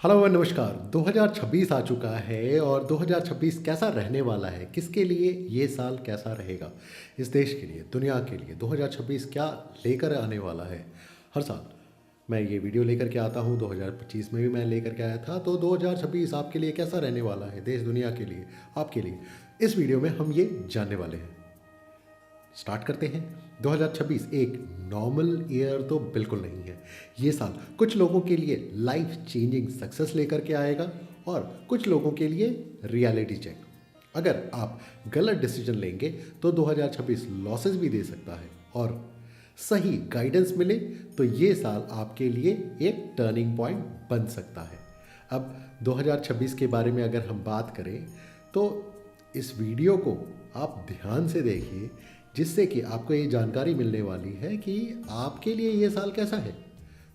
Hello और नमस्कार। 2026 आ चुका है और 2026 कैसा रहने वाला है, किसके लिए ये साल कैसा रहेगा, इस देश के लिए, दुनिया के लिए 2026 क्या लेकर आने वाला है। हर साल मैं ये वीडियो लेकर के आता हूँ, 2025 में भी मैं लेकर के आया था। तो 2026 आपके लिए कैसा रहने वाला है, देश दुनिया के लिए, आपके लिए, इस वीडियो में हम ये जानने वाले हैं। स्टार्ट करते हैं। 2026 एक नॉर्मल ईयर तो बिल्कुल नहीं है। ये साल कुछ लोगों के लिए लाइफ चेंजिंग सक्सेस लेकर के आएगा और कुछ लोगों के लिए रियलिटी चेक। अगर आप गलत डिसीजन लेंगे तो 2026 लॉसेस भी दे सकता है और सही गाइडेंस मिले तो ये साल आपके लिए एक टर्निंग पॉइंट बन सकता है। अब 2026 के बारे में अगर हम बात करें तो इस वीडियो को आप ध्यान से देखिए, जिससे कि आपको ये जानकारी मिलने वाली है कि आपके लिए ये साल कैसा है।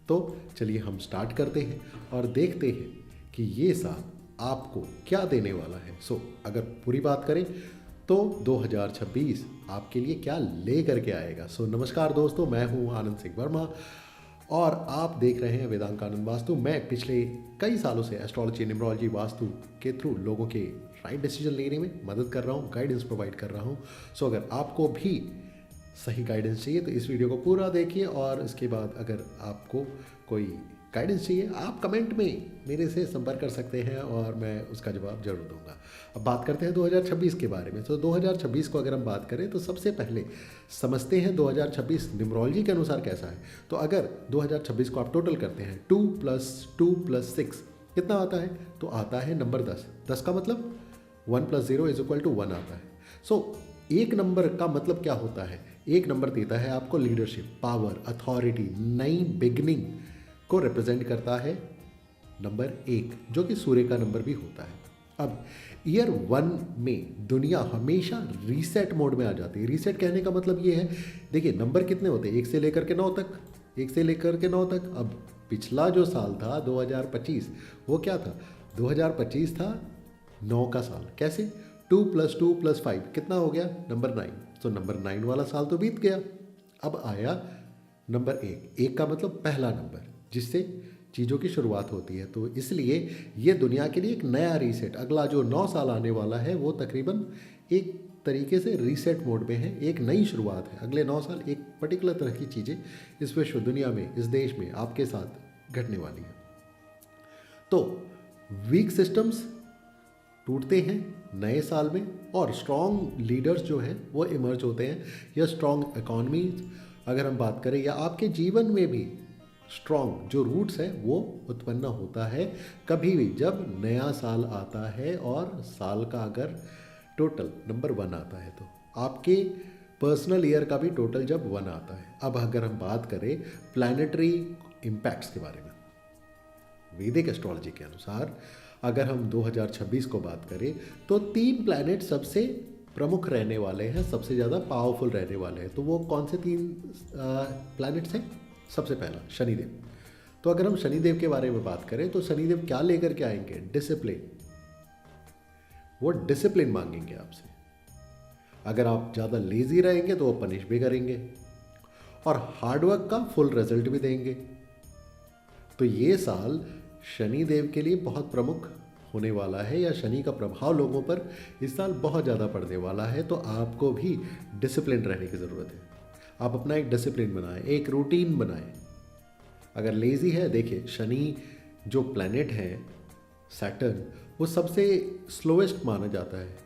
तो चलिए हम स्टार्ट करते हैं और देखते हैं कि ये साल आपको क्या देने वाला है। अगर पूरी बात करें तो 2026 आपके लिए क्या ले करके आएगा। नमस्कार दोस्तों, मैं हूँ आनंद सिंह वर्मा और आप देख रहे हैं वेदांत आनंद वास्तु। मैं पिछले कई सालों से एस्ट्रोलॉजी, न्यूमरोलॉजी, वास्तु के थ्रू लोगों के राइट डिसीजन लेने में मदद कर रहा हूँ, गाइडेंस प्रोवाइड कर रहा हूँ। अगर आपको भी सही गाइडेंस चाहिए तो इस वीडियो को पूरा देखिए और इसके बाद अगर आपको कोई गाइडेंस चाहिए आप कमेंट में मेरे से संपर्क कर सकते हैं और मैं उसका जवाब जरूर दूंगा। अब बात करते हैं 2026 के बारे में। 2026 को अगर हम बात करें तो सबसे पहले समझते हैं 2026 न्यूमरोलॉजी के अनुसार कैसा है। तो अगर 2026 को आप टोटल करते हैं 2 + 2 + 6 कितना आता है, तो आता है नंबर 10। 10 का मतलब 1 + 0 = 1 आता है। एक नंबर का मतलब क्या होता है? एक नंबर देता है आपको लीडरशिप, पावर, अथॉरिटी, नई बिगनिंग को रिप्रेजेंट करता है नंबर 1, जो कि सूर्य का नंबर भी होता है। अब ईयर 1 में दुनिया हमेशा रीसेट मोड में आ जाती है। रीसेट कहने का मतलब ये है, देखिए नंबर कितने होते हैं, 1 से लेकर के 9 तक, 1 से लेकर के 9 तक। अब पिछला जो साल था 2025, वो क्या था? 2025 था 9 का साल। कैसे? 2 + 2 + 5 कितना हो गया? नंबर 9। नंबर 9 वाला साल तो बीत गया। अब आया नंबर 1। 1 का मतलब पहला नंबर, जिससे चीज़ों की शुरुआत होती है। तो इसलिए ये दुनिया के लिए एक नया रीसेट, अगला जो 9 साल आने वाला है वो तकरीबन एक तरीके से रीसेट मोड में है। एक नई शुरुआत है। अगले 9 साल एक पर्टिकुलर तरह की चीज़ें इस विश्व दुनिया में, इस देश में आपके साथ घटने वाली है। तो वीक सिस्टम्स टूटते हैं नए साल में और स्ट्रॉन्ग लीडर्स जो हैं वो इमर्ज होते हैं, या स्ट्रॉन्ग इकॉनमीज अगर हम बात करें, या आपके जीवन में भी स्ट्रॉन्ग जो रूट्स है वो उत्पन्न होता है कभी भी जब नया साल आता है और साल का अगर टोटल नंबर 1 आता है। तो आपके पर्सनल ईयर का भी टोटल जब 1 आता है। अब अगर हम बात करें प्लैनेटरी इम्पैक्ट्स के बारे में, वैदिक एस्ट्रोलॉजी के अनुसार अगर हम 2026 को बात करें तो 3 प्लैनेट सबसे प्रमुख रहने वाले हैं, सबसे ज़्यादा पावरफुल रहने वाले हैं। तो वो कौन से 3 प्लैनेट्स हैं? सबसे पहला शनिदेव। तो अगर हम शनिदेव के बारे में बात करें तो शनिदेव क्या लेकर के आएंगे? डिसिप्लिन। वो डिसिप्लिन मांगेंगे आपसे। अगर आप ज़्यादा लेजी रहेंगे तो वो पनिश भी करेंगे और हार्डवर्क का फुल रिजल्ट भी देंगे। तो ये साल शनिदेव के लिए बहुत प्रमुख होने वाला है, या शनि का प्रभाव लोगों पर इस साल बहुत ज़्यादा पड़ने वाला है। तो आपको भी डिसिप्लिन रहने की ज़रूरत है। आप अपना एक डिसिप्लिन बनाएं, एक रूटीन बनाएं। अगर लेज़ी है, देखिए शनि जो प्लैनेट है, सैटर्न, वो सबसे स्लोएस्ट माना जाता है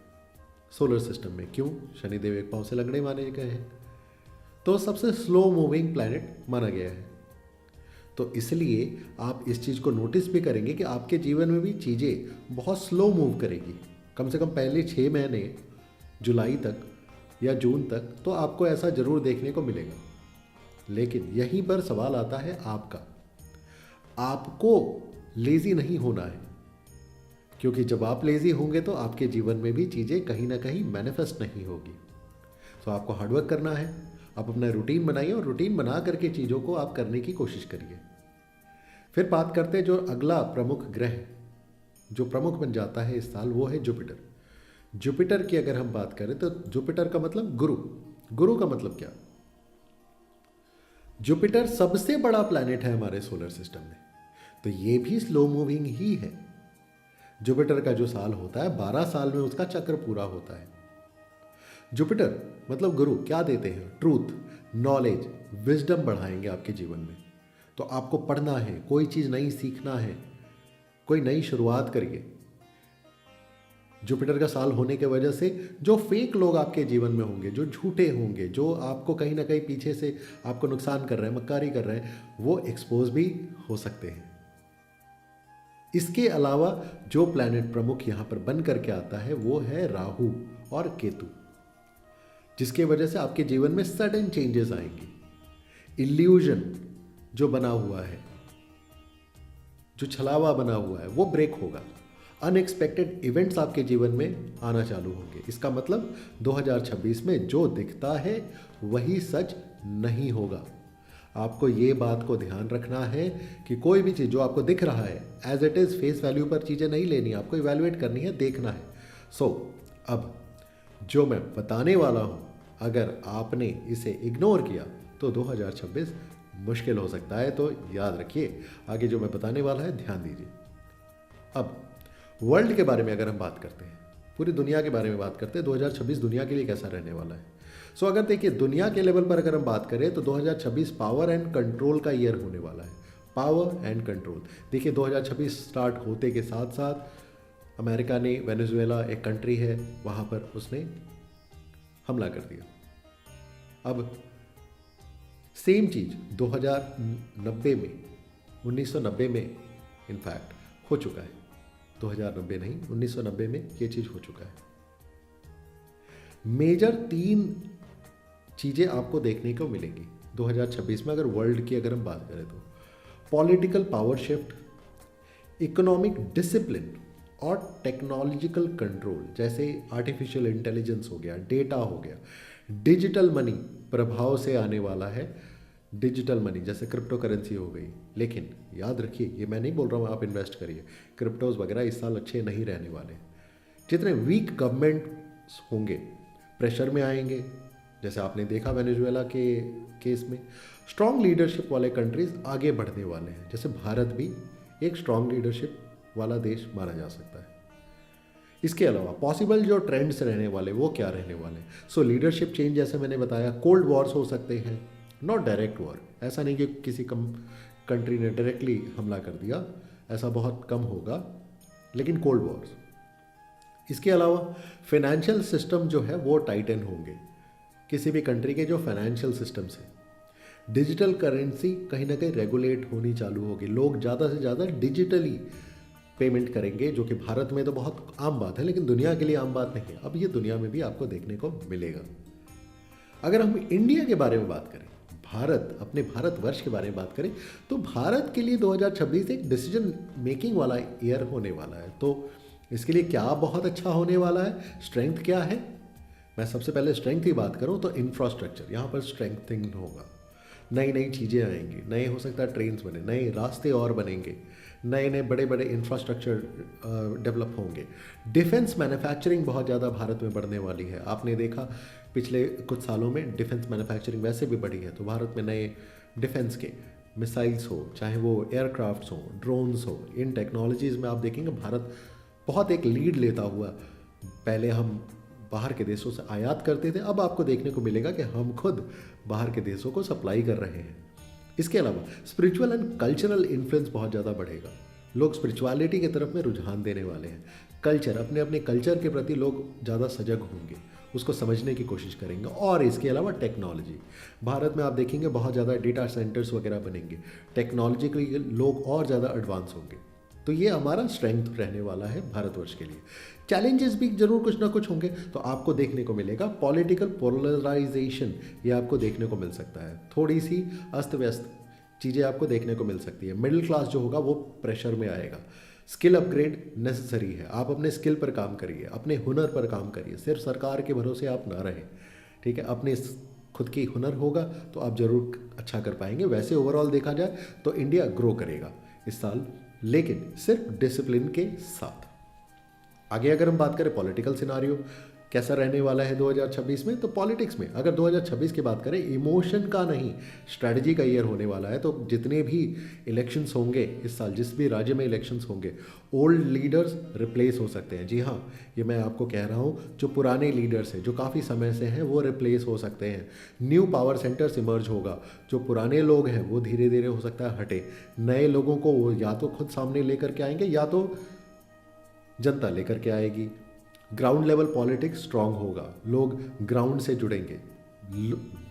सोलर सिस्टम में। क्यों? शनिदेव एक पाँव से लंगड़े माने गए हैं, तो सबसे स्लो मूविंग प्लैनेट माना गया है। तो इसलिए आप इस चीज़ को नोटिस भी करेंगे कि आपके जीवन में भी चीज़ें बहुत स्लो मूव करेगी। कम से कम पहले 6 महीने, जुलाई तक या जून तक, तो आपको ऐसा ज़रूर देखने को मिलेगा। लेकिन यहीं पर सवाल आता है आपका। आपको लेज़ी नहीं होना है, क्योंकि जब आप लेज़ी होंगे तो आपके जीवन में भी चीज़ें कहीं ना कहीं मैनिफेस्ट नहीं होगी। तो आपको हार्डवर्क करना है। आप अपना रूटीन बनाइए और रूटीन बना करके चीज़ों को आप करने की कोशिश करिए। फिर बात करते हैं जो अगला प्रमुख ग्रह जो प्रमुख बन जाता है इस साल, वो है जुपिटर। जुपिटर की अगर हम बात करें तो जुपिटर का मतलब गुरु। गुरु का मतलब क्या? जुपिटर सबसे बड़ा प्लैनेट है हमारे सोलर सिस्टम में। तो ये भी स्लो मूविंग ही है। जुपिटर का जो साल होता है 12 साल में उसका चक्र पूरा होता है। जुपिटर मतलब गुरु क्या देते हैं? ट्रूथ, नॉलेज, विजडम बढ़ाएंगे आपके जीवन में। तो आपको पढ़ना है, कोई चीज़ नई सीखना है, कोई नई शुरुआत करिए। जुपिटर का साल होने की वजह से जो फेक लोग आपके जीवन में होंगे, जो झूठे होंगे, जो आपको कहीं ना कहीं पीछे से आपको नुकसान कर रहे हैं, मक्कारी कर रहे हैं, वो एक्सपोज भी हो सकते हैं। इसके अलावा जो प्लैनेट प्रमुख यहाँ पर बन करके आता है वो है राहु और केतु, जिसके वजह से आपके जीवन में सडन चेंजेस आएंगे। इल्यूजन जो बना हुआ है, जो छलावा बना हुआ है, वो ब्रेक होगा। अनएक्सपेक्टेड इवेंट्स आपके जीवन में आना चालू होंगे। इसका मतलब 2026 में जो दिखता है वही सच नहीं होगा। आपको ये बात को ध्यान रखना है कि कोई भी चीज़ जो आपको दिख रहा है as it is face value पर चीज़ें नहीं लेनी, आपको इवैल्यूएट करनी है, देखना है। अब जो मैं बताने वाला हूँ, अगर आपने इसे इग्नोर किया तो 2026 मुश्किल हो सकता है। तो याद रखिए, आगे जो मैं बताने वाला है ध्यान दीजिए। अब वर्ल्ड के बारे में अगर हम बात करते हैं, पूरी दुनिया के बारे में बात करते हैं, 2026 दुनिया के लिए कैसा रहने वाला है। अगर देखिए दुनिया के लेवल पर अगर हम बात करें तो 2026 पावर एंड कंट्रोल का ईयर होने वाला है। पावर एंड कंट्रोल, देखिए 2026 स्टार्ट होते के साथ साथ अमेरिका ने, वेनेजुएला एक कंट्री है, वहाँ पर उसने हमला कर दिया। अब सेम चीज़ 2090 में, 1990 में इनफैक्ट हो चुका है। 2090 नहीं, 1990 में ये चीज़ हो चुका है। मेजर 3 चीज़ें आपको देखने को मिलेंगी 2026 में अगर वर्ल्ड की अगर हम बात करें तो। Political power shift, economic discipline और टेक्नोलॉजिकल कंट्रोल, जैसे आर्टिफिशियल इंटेलिजेंस हो गया, डेटा हो गया, डिजिटल मनी प्रभाव से आने वाला है। डिजिटल मनी जैसे क्रिप्टो करेंसी हो गई। लेकिन याद रखिए, ये मैं नहीं बोल रहा हूँ आप इन्वेस्ट करिए, क्रिप्टोज वगैरह इस साल अच्छे नहीं रहने वाले। जितने वीक गवर्नमेंट होंगे प्रेशर में आएंगे, जैसे आपने देखा वेनेजुएला के केस में। स्ट्रॉन्ग लीडरशिप वाले कंट्रीज आगे बढ़ने वाले हैं, जैसे भारत भी एक स्ट्रॉन्ग लीडरशिप वाला देश माना जा सकता है। इसके अलावा पॉसिबल जो ट्रेंड्स रहने वाले वो क्या रहने वाले। लीडरशिप चेंज, जैसे मैंने बताया, कोल्ड वॉर्स हो सकते हैं, नॉट डायरेक्ट वॉर। ऐसा नहीं कि किसी कंट्री ने डायरेक्टली हमला कर दिया, ऐसा बहुत कम होगा, लेकिन कोल्ड वॉर्स। इसके अलावा फाइनेंशियल सिस्टम जो है वो टाइटन होंगे, किसी भी कंट्री के जो फाइनेंशियल सिस्टम्स हैं। डिजिटल करेंसी कहीं ना कहीं रेगुलेट होनी चालू होगी, लोग ज़्यादा से ज़्यादा डिजिटली पेमेंट करेंगे, जो कि भारत में तो बहुत आम बात है, लेकिन दुनिया के लिए आम बात नहीं है। अब ये दुनिया में भी आपको देखने को मिलेगा। अगर हम इंडिया के बारे में बात करें, भारत, अपने भारतवर्ष के बारे में बात करें, तो भारत के लिए 2026 एक डिसीजन मेकिंग वाला ईयर होने वाला है। तो इसके लिए क्या बहुत अच्छा होने वाला है, स्ट्रेंथ क्या है। मैं सबसे पहले स्ट्रेंथ की बात करूं तो इंफ्रास्ट्रक्चर, यहाँ पर स्ट्रेंथिंग होगा, नई नई चीज़ें आएंगी, नए हो सकता है ट्रेन्स बने, नए रास्ते और बनेंगे, नए नए बड़े बड़े इंफ्रास्ट्रक्चर डेवलप होंगे। डिफेंस मैन्युफैक्चरिंग बहुत ज़्यादा भारत में बढ़ने वाली है। आपने देखा पिछले कुछ सालों में डिफेंस मैन्युफैक्चरिंग वैसे भी बढ़ी है, तो भारत में नए डिफेंस के मिसाइल्स हो, चाहे वो एयरक्राफ्ट्स हो, ड्रोन्स हो, इन टेक्नोलॉजीज़ में आप देखेंगे भारत बहुत एक लीड लेता हुआ। पहले हम बाहर के देशों से आयात करते थे, अब आपको देखने को मिलेगा कि हम खुद बाहर के देशों को सप्लाई कर रहे हैं। इसके अलावा स्पिरिचुअल एंड कल्चरल इन्फ्लुएंस बहुत ज़्यादा बढ़ेगा, लोग स्पिरिचुअलिटी की तरफ में रुझान देने वाले हैं। कल्चर, अपने अपने कल्चर के प्रति लोग ज़्यादा सजग होंगे, उसको समझने की कोशिश करेंगे। और इसके अलावा टेक्नोलॉजी, भारत में आप देखेंगे बहुत ज़्यादा डेटा सेंटर्स वगैरह बनेंगे, टेक्नोलॉजिकली लोग और ज़्यादा एडवांस होंगे। तो ये हमारा स्ट्रेंथ रहने वाला है भारतवर्ष के लिए। चैलेंजेस भी जरूर कुछ ना कुछ होंगे, तो आपको देखने को मिलेगा पॉलिटिकल पोलराइजेशन, ये आपको देखने को मिल सकता है। थोड़ी सी अस्त व्यस्त चीज़ें आपको देखने को मिल सकती है। मिडिल क्लास जो होगा वो प्रेशर में आएगा। स्किल अपग्रेड नेसेसरी है, आप अपने स्किल पर काम करिए, अपने हुनर पर काम करिए, सिर्फ सरकार के भरोसे आप ना रहें, ठीक है। अपने खुद की हुनर होगा तो आप ज़रूर अच्छा कर पाएंगे। वैसे ओवरऑल देखा जाए तो इंडिया ग्रो करेगा इस साल, लेकिन सिर्फ डिसिप्लिन के साथ। आगे अगर हम बात करें पॉलिटिकल सिनारियो कैसा रहने वाला है 2026 में? तो पॉलिटिक्स में अगर 2026 की बात करें, इमोशन का नहीं, स्ट्रैटेजी का ईयर होने वाला है। तो जितने भी इलेक्शंस होंगे इस साल, जिस भी राज्य में इलेक्शंस होंगे, ओल्ड लीडर्स रिप्लेस हो सकते हैं। जी हाँ, ये मैं आपको कह रहा हूँ, जो पुराने लीडर्स हैं जो काफ़ी समय से हैं वो रिप्लेस हो सकते हैं। न्यू पावर सेंटर्स इमर्ज होगा। जो पुराने लोग हैं वो धीरे धीरे हो सकता है हटे, नए लोगों को वो या तो खुद सामने लेकर के आएंगे या तो जनता लेकर के आएगी। ग्राउंड लेवल पॉलिटिक्स स्ट्रांग होगा, लोग ग्राउंड से जुड़ेंगे,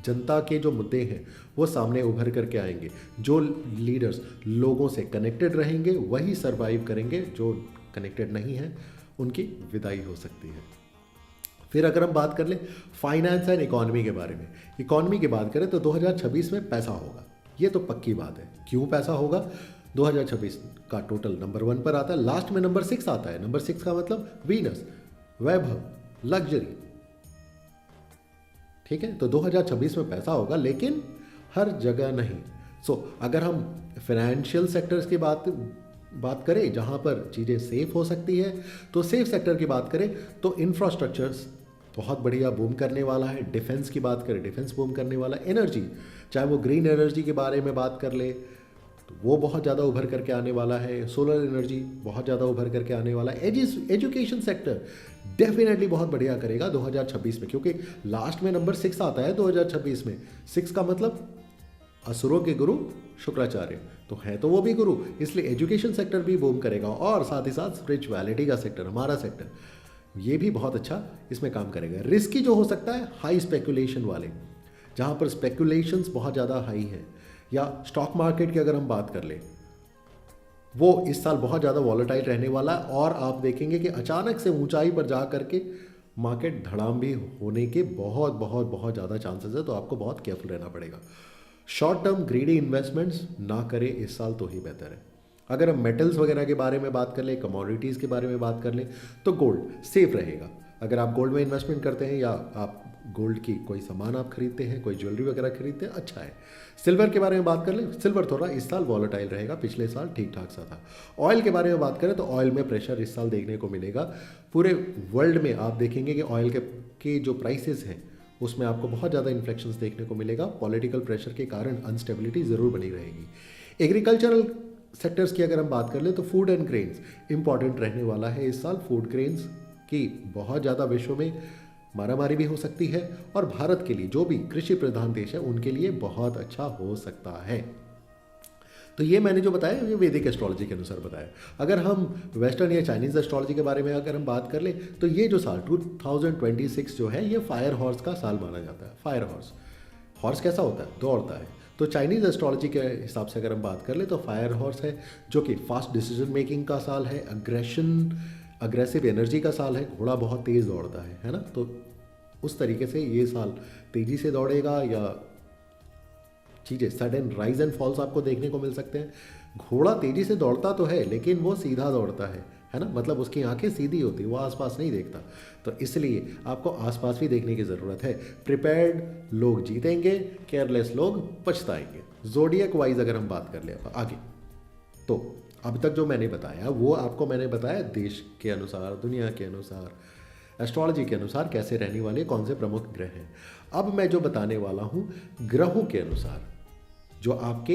जनता के जो मुद्दे हैं वो सामने उभर करके आएंगे। जो लीडर्स लोगों से कनेक्टेड रहेंगे वही सरवाइव करेंगे, जो कनेक्टेड नहीं है उनकी विदाई हो सकती है। फिर अगर हम बात कर ले फाइनेंस एंड इकोनॉमी के बारे में, इकोनॉमी की बात करें तो 2026 में पैसा होगा, ये तो पक्की बात है। क्यों पैसा होगा? 2026 का टोटल नंबर 1 पर आता है, लास्ट में नंबर 6 आता है। नंबर 6 का मतलब वीनस, वैभव, लग्जरी। ठीक है, तो 2026 में पैसा होगा, लेकिन हर जगह नहीं। अगर हम फाइनेंशियल सेक्टर्स की बात करें जहां पर चीज़ें सेफ हो सकती है, तो सेफ सेक्टर की बात करें तो इंफ्रास्ट्रक्चर्स बहुत बढ़िया बूम करने वाला है। डिफेंस की बात करें, डिफेंस बूम करने वाला है। एनर्जी, चाहे वो ग्रीन एनर्जी के बारे में बात कर ले तो वो बहुत ज़्यादा उभर करके आने वाला है। सोलर एनर्जी बहुत ज़्यादा उभर करके आने वाला है। एजुकेशन सेक्टर डेफिनेटली बहुत बढ़िया करेगा 2026 में, क्योंकि लास्ट में नंबर 6 आता है 2026 में। 6 का मतलब असुरों के गुरु शुक्राचार्य, तो है तो वो भी गुरु, इसलिए एजुकेशन सेक्टर भी बूम करेगा। और साथ ही साथ स्पिरिचुअलिटी का सेक्टर, हमारा सेक्टर, ये भी बहुत अच्छा इसमें काम करेगा। रिस्की जो हो सकता है हाई स्पेकुलेशन वाले, जहाँ पर स्पेकुलेशंस बहुत ज़्यादा हाई हैं, या स्टॉक मार्केट की अगर हम बात कर ले, वो इस साल बहुत ज़्यादा वॉलेटाइल रहने वाला है। और आप देखेंगे कि अचानक से ऊंचाई पर जा करके मार्केट धड़ाम भी होने के बहुत बहुत बहुत ज़्यादा चांसेस है, तो आपको बहुत केयरफुल रहना पड़ेगा। शॉर्ट टर्म ग्रीडी इन्वेस्टमेंट्स ना करें इस साल तो ही बेहतर है। अगर हम मेटल्स वगैरह के बारे में बात कर ले, कमोडिटीज़ के बारे में बात कर ले, तो गोल्ड सेफ रहेगा। अगर आप गोल्ड में इन्वेस्टमेंट करते हैं या आप गोल्ड की कोई सामान आप खरीदते हैं, कोई ज्वेलरी वगैरह खरीदते हैं, अच्छा है। सिल्वर के बारे में बात कर लें, सिल्वर थोड़ा इस साल वॉलेटाइल रहेगा, पिछले साल ठीक ठाक सा था। ऑयल के बारे में बात करें तो ऑयल में प्रेशर इस साल देखने को मिलेगा। पूरे वर्ल्ड में आप देखेंगे कि ऑयल के जो प्राइसेस हैं उसमें आपको बहुत ज़्यादा इन्फ्लेक्शंस देखने को मिलेगा। पॉलिटिकल प्रेशर के कारण अनस्टेबिलिटी ज़रूर बनी रहेगी। एग्रीकल्चरल सेक्टर्स की अगर हम बात कर लें तो फूड एंड ग्रेन्स इंपॉर्टेंट रहने वाला है इस साल। फूड ग्रेन्स की बहुत ज़्यादा विश्व में मारामारी भी हो सकती है, और भारत के लिए जो भी कृषि प्रधान देश है उनके लिए बहुत अच्छा हो सकता है। तो ये मैंने जो बताया ये वैदिक एस्ट्रोलॉजी के अनुसार बताया। अगर हम वेस्टर्न या चाइनीज़ एस्ट्रोलॉजी के बारे में अगर हम बात कर ले तो ये जो साल 2026 जो है ये फायर हॉर्स का साल माना जाता है। फायर हॉर्स कैसा होता है? दौड़ता है। तो चाइनीज़ एस्ट्रोलॉजी के हिसाब से अगर हम बात कर ले तो फायर हॉर्स है, जो कि फास्ट डिसीजन मेकिंग का साल है, अग्रेसिव एनर्जी का साल है, घोड़ा बहुत तेज़ दौड़ता है ना। तो उस तरीके से ये साल तेज़ी से दौड़ेगा, या चीज़ें सडन राइज एंड फॉल्स आपको देखने को मिल सकते हैं। घोड़ा तेज़ी से दौड़ता तो है लेकिन वो सीधा दौड़ता है ना, मतलब उसकी आंखें सीधी होती, वो आसपास नहीं देखता। तो इसलिए आपको आसपास भी देखने की ज़रूरत है। प्रिपेयर्ड लोग जीतेंगे, केयरलेस लोग पछताएंगे। ज़ोडिएक वाइज अगर हम बात कर ले आगे, तो अब तक जो मैंने बताया वो आपको मैंने बताया देश के अनुसार, दुनिया के अनुसार, एस्ट्रोलॉजी के अनुसार कैसे रहने वाले कौन से प्रमुख ग्रह हैं। अब मैं जो बताने वाला हूँ ग्रहों के अनुसार, जो आपके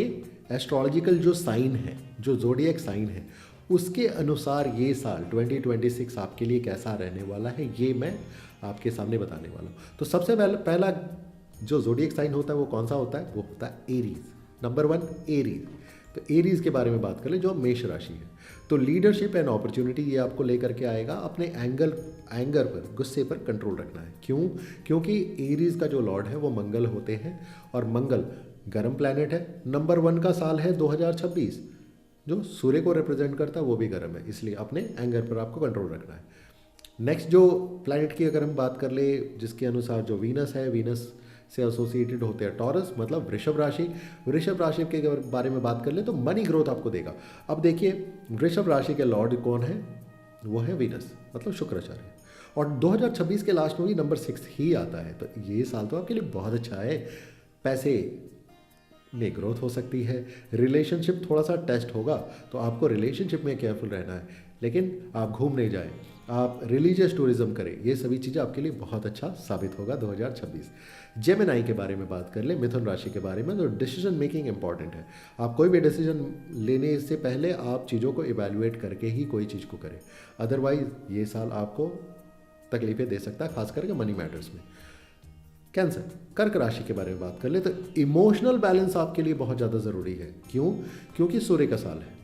एस्ट्रोलॉजिकल जो साइन है, जो ज़ोडिएक साइन है, उसके अनुसार ये साल 2026 आपके लिए कैसा रहने वाला है, ये मैं आपके सामने बताने वाला हूँ। तो सबसे पहला जो ज़ोडिएक साइन होता है वो कौन सा होता है? वो होता है एरीज। Number 1 Aries. तो एरीज के बारे में बात कर ले, जो मेष राशि है। तो लीडरशिप एंड अपॉर्चुनिटी ये आपको लेकर के आएगा। अपने एंगर पर, गुस्से पर कंट्रोल रखना है। क्यों? क्योंकि एरीज का जो लॉर्ड है वो मंगल होते हैं, और मंगल गर्म प्लैनेट है। नंबर 1 का साल है 2026, जो सूर्य को रिप्रेजेंट करता है वो भी गर्म है, इसलिए अपने एंगर पर आपको कंट्रोल रखना है। नेक्स्ट जो प्लैनेट की अगर हम बात कर ले, जिसके अनुसार जो वीनस है, वीनस से एसोसिएटेड होते हैं टॉरस, मतलब वृषभ राशि। वृषभ राशि के बारे में बात कर ले तो मनी ग्रोथ आपको देगा। अब देखिए वृषभ राशि के लॉर्ड कौन है? वो है वीनस, मतलब शुक्राचार्य। और 2026 के लास्ट में भी नंबर 6 ही आता है। तो ये साल तो आपके लिए बहुत अच्छा है। पैसे में ग्रोथ हो सकती है। रिलेशनशिप थोड़ा सा टेस्ट होगा, तो आपको रिलेशनशिप में केयरफुल रहना है। लेकिन आप घूमने जाएं, आप रिलीजियस टूरिज्म करें, ये सभी चीज़ें आपके लिए बहुत अच्छा साबित होगा 2026। जेमिनाई के बारे में बात कर ले, मिथुन राशि के बारे में, तो डिसीजन मेकिंग इंपॉर्टेंट है। आप कोई भी डिसीजन लेने से पहले आप चीज़ों को इवेल्युएट करके ही कोई चीज़ को करें, अदरवाइज ये साल आपको तकलीफें दे सकता है, खास करके मनी मैटर्स में। कैंसर, कर्क राशि के बारे में बात कर ले, तो इमोशनल बैलेंस आपके लिए बहुत ज़्यादा ज़रूरी है। क्यों? क्योंकि सूर्य का साल है।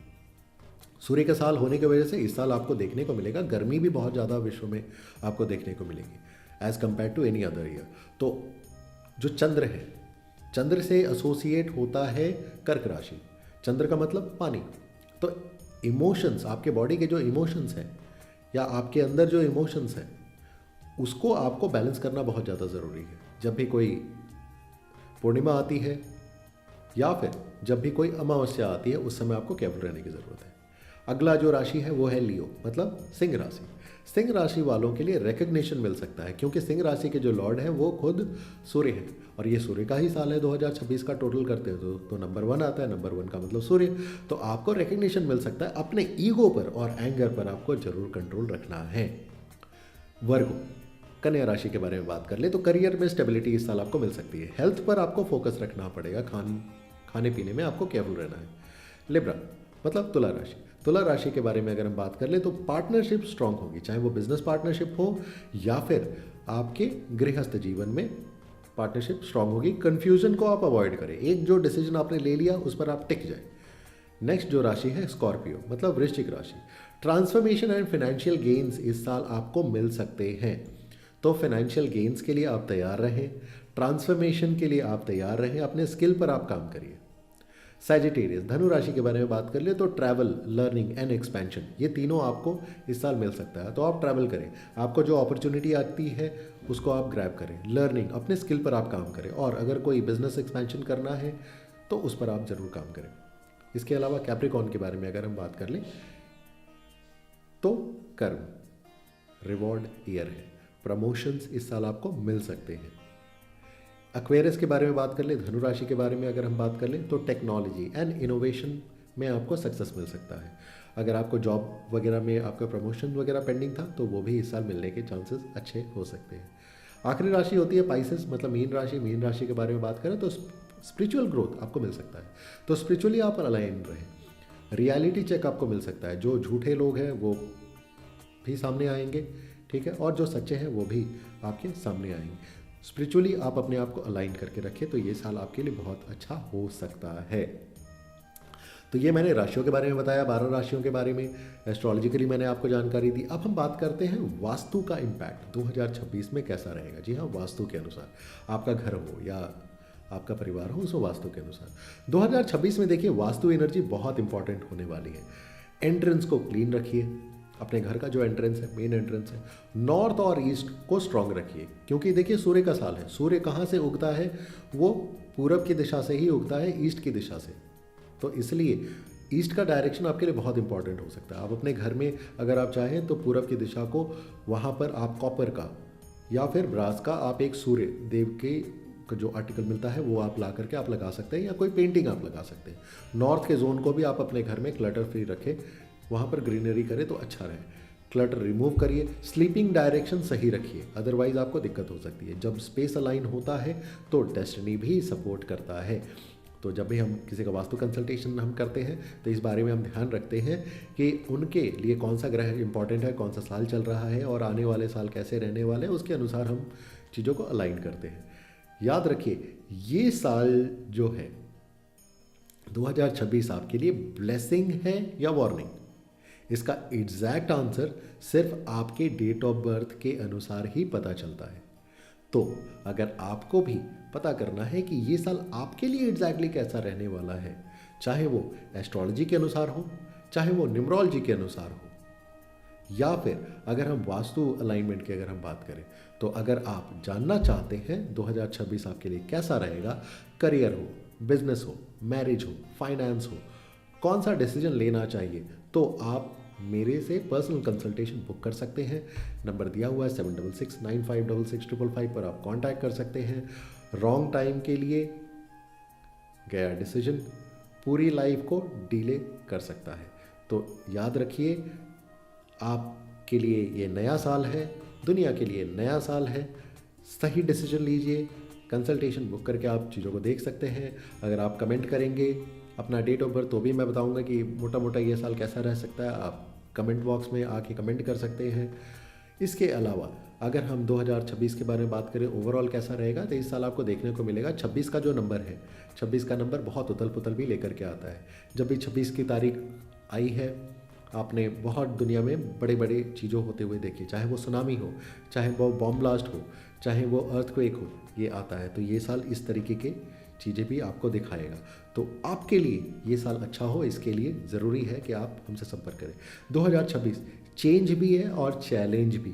सूर्य का साल होने की वजह से इस साल आपको देखने को मिलेगा गर्मी भी बहुत ज़्यादा विश्व में आपको देखने को मिलेगी as compare to any other year. तो जो चंद्र है, चंद्र से एसोसिएट होता है कर्क राशि। चंद्र का मतलब पानी। तो इमोशंस, आपके बॉडी के जो इमोशंस हैं या आपके अंदर जो इमोशंस हैं, उसको आपको बैलेंस करना बहुत ज़्यादा ज़रूरी है। जब भी कोई पूर्णिमा आती है या फिर जब भी कोई अमावस्या आती है, उस समय आपको केयरफुल रहने की ज़रूरत है। अगला जो राशि है वो है लियो, मतलब सिंह राशि। सिंह राशि वालों के लिए रिकग्निशन मिल सकता है, क्योंकि सिंह राशि के जो लॉर्ड है वो खुद सूर्य है, और ये सूर्य का ही साल है 2026 का टोटल करते हो तो नंबर 1 आता है। नंबर 1 का मतलब सूर्य। तो आपको रिकग्निशन मिल सकता है। अपने ईगो पर और एंगर पर आपको जरूर कंट्रोल रखना है। वर्गो, कन्या राशि के बारे में बात कर ले, तो करियर में स्टेबिलिटी इस साल आपको मिल सकती है। हेल्थ पर आपको फोकस रखना पड़ेगा, खाने पीने में आपको केयरफुल रहना है। लिब्रा, मतलब तुला राशि। तुला राशि के बारे में अगर हम बात कर ले, तो पार्टनरशिप स्ट्रांग होगी, चाहे वो बिजनेस पार्टनरशिप हो या फिर आपके गृहस्थ जीवन में पार्टनरशिप स्ट्रांग होगी। कंफ्यूजन को आप अवॉइड करें, एक जो डिसीजन आपने ले लिया उस पर आप टिक जाए। नेक्स्ट जो राशि है स्कॉर्पियो, मतलब वृश्चिक राशि। ट्रांसफॉर्मेशन एंड फाइनेंशियल गेन्स इस साल आपको मिल सकते हैं, तो फाइनेंशियल गेन्स के लिए आप तैयार रहें, ट्रांसफॉर्मेशन के लिए आप तैयार रहें, अपने स्किल पर आप काम करिए। सैजिटेरियस, धनु राशि के बारे में बात कर ले, तो ट्रैवल, लर्निंग एंड एक्सपेंशन, ये तीनों आपको इस साल मिल सकता है। तो आप ट्रैवल करें, आपको जो अपॉर्चुनिटी आती है उसको आप ग्रैब करें। लर्निंग, अपने स्किल पर आप काम करें, और अगर कोई बिजनेस एक्सपेंशन करना है तो उस पर आप ज़रूर काम करें। इसके अलावा कैप्रिकॉर्न के बारे में अगर हम बात कर लें, तो कर्म, रिवॉर्ड ईयर है, प्रमोशंस इस साल आपको मिल सकते हैं। एक्वेरियस के बारे में बात कर ले, धनु राशि के बारे में अगर हम बात कर लें, तो टेक्नोलॉजी एंड इनोवेशन में आपको सक्सेस मिल सकता है। अगर आपको जॉब वगैरह में आपका प्रमोशन वगैरह पेंडिंग था तो वो भी इस साल मिलने के चांसेस अच्छे हो सकते हैं। आखिरी राशि होती है पाइसेस, मतलब मीन राशि। मीन राशि के बारे में बात करें तो स्पिरिचुअल ग्रोथ आपको मिल सकता है, तो स्पिरिचुअली आप अलाइन रहें। रियलिटी चेक आपको मिल सकता है, जो झूठे लोग हैं वो भी सामने आएंगे, ठीक है, और जो सच्चे हैं वो भी आपके सामने आएंगे। स्पिरिचुअली आप अपने आप को अलाइन करके रखें, तो ये साल आपके लिए बहुत अच्छा हो सकता है। तो ये मैंने राशियों के बारे में बताया, 12 राशियों के बारे में एस्ट्रोलॉजिकली मैंने आपको जानकारी दी। अब हम बात करते हैं वास्तु का इम्पैक्ट 2026 में कैसा रहेगा। जी हाँ, वास्तु के अनुसार, आपका घर हो या आपका परिवार हो, उसको वास्तु के अनुसार 2026 में देखिए वास्तु एनर्जी बहुत इंपॉर्टेंट होने वाली है। एंट्रेंस को क्लीन रखिए, अपने घर का जो एंट्रेंस है, मेन एंट्रेंस है, नॉर्थ और ईस्ट को स्ट्रांग रखिए, क्योंकि देखिए सूर्य का साल है। सूर्य कहाँ से उगता है? वो पूरब की दिशा से ही उगता है, ईस्ट की दिशा से। तो इसलिए ईस्ट का डायरेक्शन आपके लिए बहुत इंपॉर्टेंट हो सकता है। आप अपने घर में अगर आप चाहें तो पूरब की दिशा को, वहाँ पर आप कॉपर का या फिर ब्रास का आप एक सूर्य देव के जो आर्टिकल मिलता है वो आप ला करके आप लगा सकते हैं, या कोई पेंटिंग आप लगा सकते हैं। नॉर्थ के जोन को भी आप अपने घर में क्लटर फ्री रखें, वहाँ पर ग्रीनरी करें तो अच्छा रहे। क्लटर रिमूव करिए, स्लीपिंग डायरेक्शन सही रखिए, अदरवाइज आपको दिक्कत हो सकती है। जब स्पेस अलाइन होता है तो डेस्टिनी भी सपोर्ट करता है। तो जब भी हम किसी का वास्तु कंसल्टेशन हम करते हैं तो इस बारे में हम ध्यान रखते हैं कि उनके लिए कौन सा ग्रह इंपॉर्टेंट है, कौन सा साल चल रहा है और आने वाले साल कैसे रहने वाले हैं, उसके अनुसार हम चीज़ों को अलाइन करते हैं। याद रखिए, ये साल जो है 2026 आपके लिए ब्लेसिंग है या वार्निंग, इसका एग्जैक्ट आंसर सिर्फ आपके डेट ऑफ बर्थ के अनुसार ही पता चलता है। तो अगर आपको भी पता करना है कि ये साल आपके लिए एग्जैक्टली कैसा रहने वाला है, चाहे वो एस्ट्रोलॉजी के अनुसार हो, चाहे वो न्यूमरोलॉजी के अनुसार हो, या फिर अगर हम वास्तु अलाइनमेंट की अगर हम बात करें, तो अगर आप जानना चाहते हैं 2026 आपके लिए कैसा रहेगा, करियर हो, बिजनेस हो, मैरिज हो, फाइनेंस हो, कौन सा डिसीजन लेना चाहिए, तो आप मेरे से पर्सनल कंसल्टेशन बुक कर सकते हैं। नंबर दिया हुआ है 7669566655 पर आप कांटेक्ट कर सकते हैं। रॉन्ग टाइम के लिए गया डिसीजन पूरी लाइफ को डिले कर सकता है। तो याद रखिए, आपके लिए ये नया साल है, दुनिया के लिए नया साल है। सही डिसीजन लीजिए। कंसल्टेशन बुक करके आप चीज़ों को देख सकते हैं। अगर आप कमेंट करेंगे अपना डेट ऑफ बर्थ तो भी मैं बताऊंगा कि मोटा मोटा ये साल कैसा रह सकता है। आप कमेंट बॉक्स में आके कमेंट कर सकते हैं। इसके अलावा अगर हम 2026 के बारे में बात करें ओवरऑल कैसा रहेगा, तो इस साल आपको देखने को मिलेगा 26 का जो नंबर है, 26 का नंबर बहुत उथल पुथल भी लेकर के आता है। जब भी 26 की तारीख आई है, आपने बहुत दुनिया में बड़े बड़े चीज़ों होते हुए देखी, चाहे वो सुनामी हो, चाहे वो बॉम्ब ब्लास्ट हो, चाहे वो अर्थक्वेक हो, ये आता है। तो ये साल इस तरीके के चीज़ें भी आपको दिखाएगा। तो आपके लिए ये साल अच्छा हो, इसके लिए ज़रूरी है कि आप हमसे संपर्क करें। 2026 चेंज भी है और चैलेंज भी।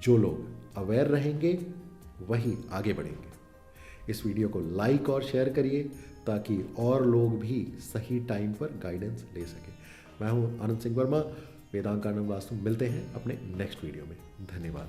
जो लोग अवेयर रहेंगे वही आगे बढ़ेंगे। इस वीडियो को लाइक और शेयर करिए ताकि और लोग भी सही टाइम पर गाइडेंस ले सकें। मैं हूं आनंद सिंह वर्मा, वेदांग कानन वास्तु। मिलते हैं अपने नेक्स्ट वीडियो में। धन्यवाद।